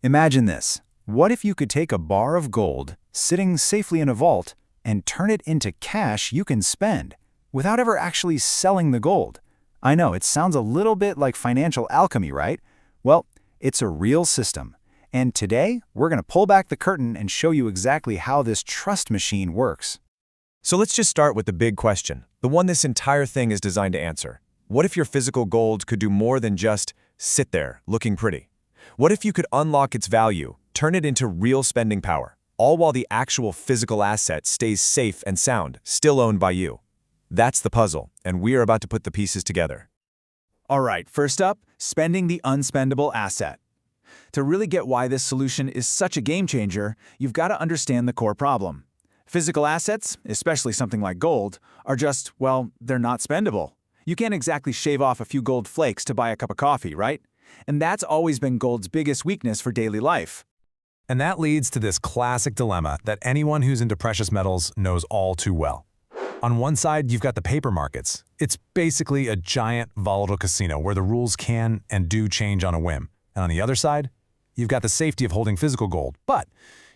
Imagine this. What if you could take a bar of gold, sitting safely in a vault, and turn it into cash you can spend, without ever actually selling the gold? I know, it sounds a little bit like financial alchemy, right? Well, it's a real system. And today, we're going to pull back the curtain and show you exactly how this trust machine works. So let's just start with the big question, the one this entire thing is designed to answer. What if your physical gold could do more than just sit there, looking pretty? What if you could unlock its value, turn it into real spending power, all while the actual physical asset stays safe and sound, still owned by you? That's the puzzle, and we are about to put the pieces together. All right, first up, spending the unspendable asset. To really get why this solution is such a game changer, you've got to understand the core problem. Physical assets, especially something like gold, are just, well, they're not spendable. You can't exactly shave off a few gold flakes to buy a cup of coffee, right? And that's always been gold's biggest weakness for daily life. And that leads to this classic dilemma that anyone who's into precious metals knows all too well. On one side, you've got the paper markets. It's basically a giant, volatile casino where the rules can and do change on a whim. And on the other side, you've got the safety of holding physical gold, but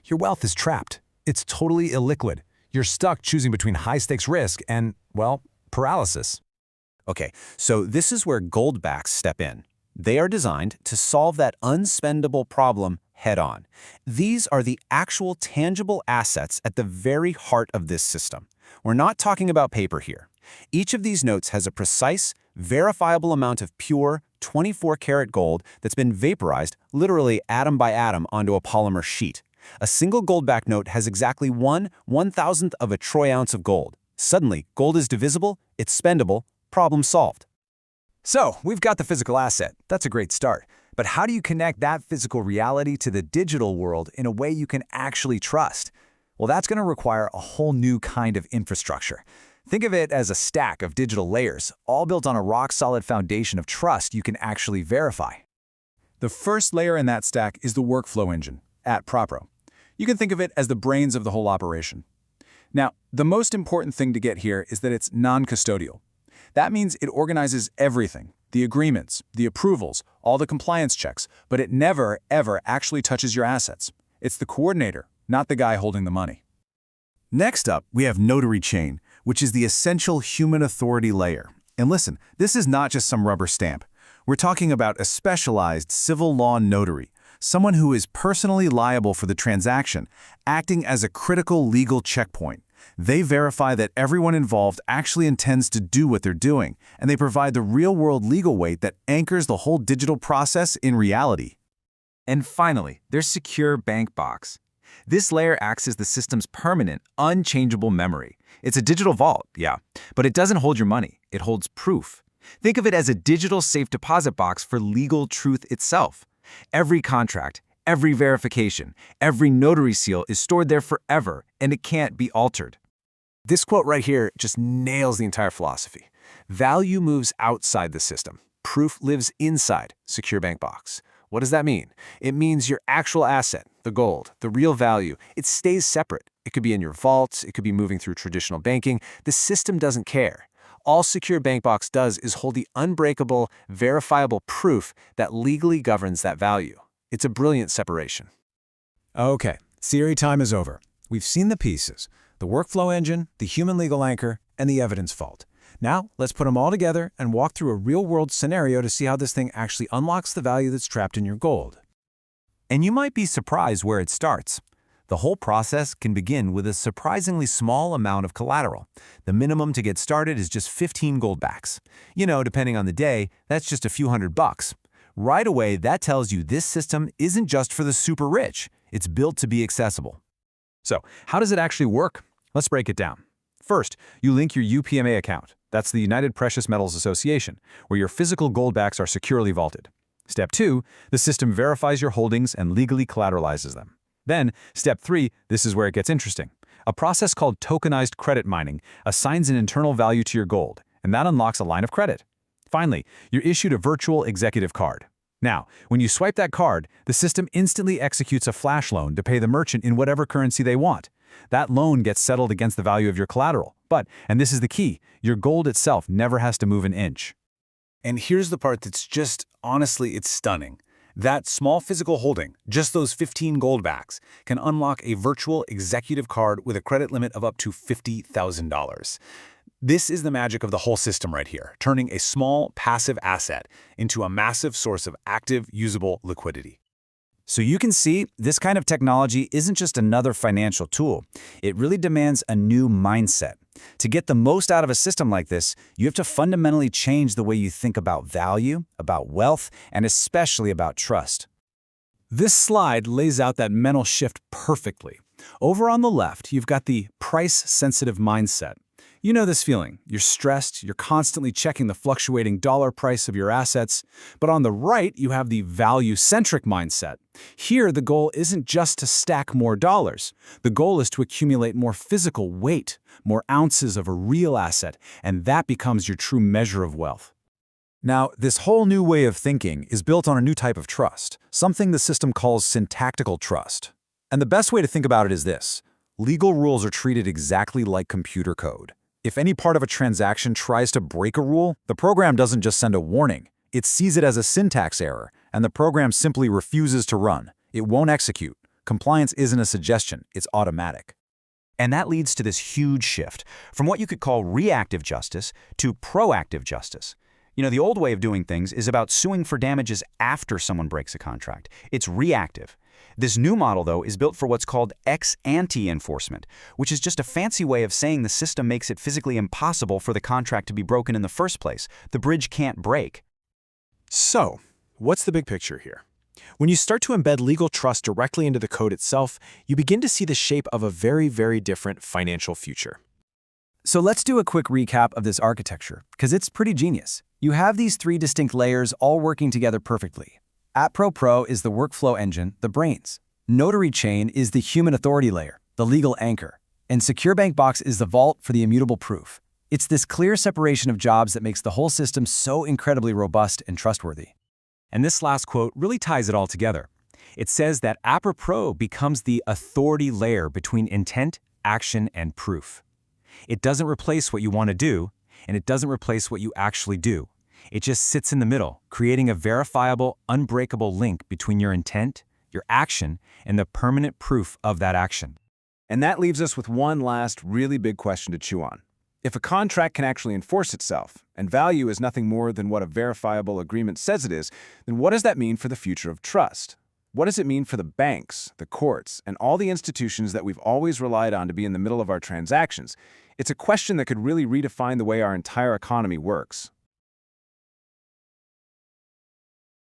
your wealth is trapped. It's totally illiquid. You're stuck choosing between high-stakes risk and, well, paralysis. Okay, so this is where goldbacks step in. They are designed to solve that unspendable problem head-on. These are the actual tangible assets at the very heart of this system. We're not talking about paper here. Each of these notes has a precise, verifiable amount of pure, 24-karat gold that's been vaporized, literally atom by atom, onto a polymer sheet. A single gold-backed note has exactly 1/1000th of a troy ounce of gold. Suddenly, gold is divisible, it's spendable, problem solved. So, we've got the physical asset. That's a great start. But how do you connect that physical reality to the digital world in a way you can actually trust? Well, that's going to require a whole new kind of infrastructure. Think of it as a stack of digital layers, all built on a rock-solid foundation of trust you can actually verify. The first layer in that stack is the workflow engine, at Propro. You can think of it as the brains of the whole operation. Now, the most important thing to get here is that it's non-custodial. That means it organizes everything, the agreements, the approvals, all the compliance checks, but it never, ever actually touches your assets. It's the coordinator, not the guy holding the money. Next up, we have Notary Chain, which is the essential human authority layer. And listen, this is not just some rubber stamp. We're talking about a specialized civil law notary, someone who is personally liable for the transaction, acting as a critical legal checkpoint. They verify that everyone involved actually intends to do what they're doing, and they provide the real-world legal weight that anchors the whole digital process in reality. And finally, there's Secure Bank Box. This layer acts as the system's permanent, unchangeable memory. It's a digital vault, yeah, but it doesn't hold your money. It holds proof. Think of it as a digital safe deposit box for legal truth itself. Every contract, every verification, every notary seal is stored there forever, and it can't be altered. This quote right here just nails the entire philosophy. Value moves outside the system. Proof lives inside Secure Bank Box. What does that mean? It means your actual asset, the gold, the real value, it stays separate. It could be in your vault, it could be moving through traditional banking. The system doesn't care. All Secure Bank Box does is hold the unbreakable, verifiable proof that legally governs that value. It's a brilliant separation. Okay, theory time is over. We've seen the pieces, the workflow engine, the human legal anchor, and the evidence vault. Now, let's put them all together and walk through a real-world scenario to see how this thing actually unlocks the value that's trapped in your gold. And you might be surprised where it starts. The whole process can begin with a surprisingly small amount of collateral. The minimum to get started is just 15 goldbacks. You know, depending on the day, that's just a few $100. Right away, that tells you this system isn't just for the super rich. It's built to be accessible. So, how does it actually work? Let's break it down. First, you link your UPMA account. That's the United Precious Metals Association, where your physical goldbacks are securely vaulted. Step 2, the system verifies your holdings and legally collateralizes them. Then, Step 3, this is where it gets interesting. A process called tokenized credit mining assigns an internal value to your gold, and that unlocks a line of credit. Finally, you're issued a virtual executive card. Now, when you swipe that card, the system instantly executes a flash loan to pay the merchant in whatever currency they want. That loan gets settled against the value of your collateral. But, and this is the key, your gold itself never has to move an inch. And here's the part that's just, honestly, it's stunning. That small physical holding, just those 15 goldbacks, can unlock a virtual executive card with a credit limit of up to $50,000. This is the magic of the whole system right here, turning a small, passive asset into a massive source of active, usable liquidity. So you can see, this kind of technology isn't just another financial tool. It really demands a new mindset. To get the most out of a system like this, you have to fundamentally change the way you think about value, about wealth, and especially about trust. This slide lays out that mental shift perfectly. Over on the left, you've got the price-sensitive mindset. You know this feeling. You're stressed, you're constantly checking the fluctuating dollar price of your assets. But on the right, you have the value-centric mindset. Here, the goal isn't just to stack more dollars. The goal is to accumulate more physical weight, more ounces of a real asset, and that becomes your true measure of wealth. Now, this whole new way of thinking is built on a new type of trust, something the system calls syntactical trust. And the best way to think about it is this. Legal rules are treated exactly like computer code. If any part of a transaction tries to break a rule, the program doesn't just send a warning. It sees it as a syntax error, and the program simply refuses to run. It won't execute. Compliance isn't a suggestion, it's automatic. And that leads to this huge shift from what you could call reactive justice to proactive justice. You know, the old way of doing things is about suing for damages after someone breaks a contract. It's reactive. This new model, though, is built for what's called ex-ante enforcement, which is just a fancy way of saying the system makes it physically impossible for the contract to be broken in the first place. The bridge can't break. So, what's the big picture here? When you start to embed legal trust directly into the code itself, you begin to see the shape of a very, very different financial future. So let's do a quick recap of this architecture, because it's pretty genius. You have these three distinct layers all working together perfectly. AppPro Pro is the workflow engine, the brains. Notary Chain is the human authority layer, the legal anchor. And Secure Bank Box is the vault for the immutable proof. It's this clear separation of jobs that makes the whole system so incredibly robust and trustworthy. And this last quote really ties it all together. It says that AppPro Pro becomes the authority layer between intent, action, and proof. It doesn't replace what you want to do, and it doesn't replace what you actually do. It just sits in the middle, creating a verifiable, unbreakable link between your intent, your action, and the permanent proof of that action. And that leaves us with one last really big question to chew on. If a contract can actually enforce itself, and value is nothing more than what a verifiable agreement says it is, then what does that mean for the future of trust? What does it mean for the banks, the courts, and all the institutions that we've always relied on to be in the middle of our transactions? It's a question that could really redefine the way our entire economy works.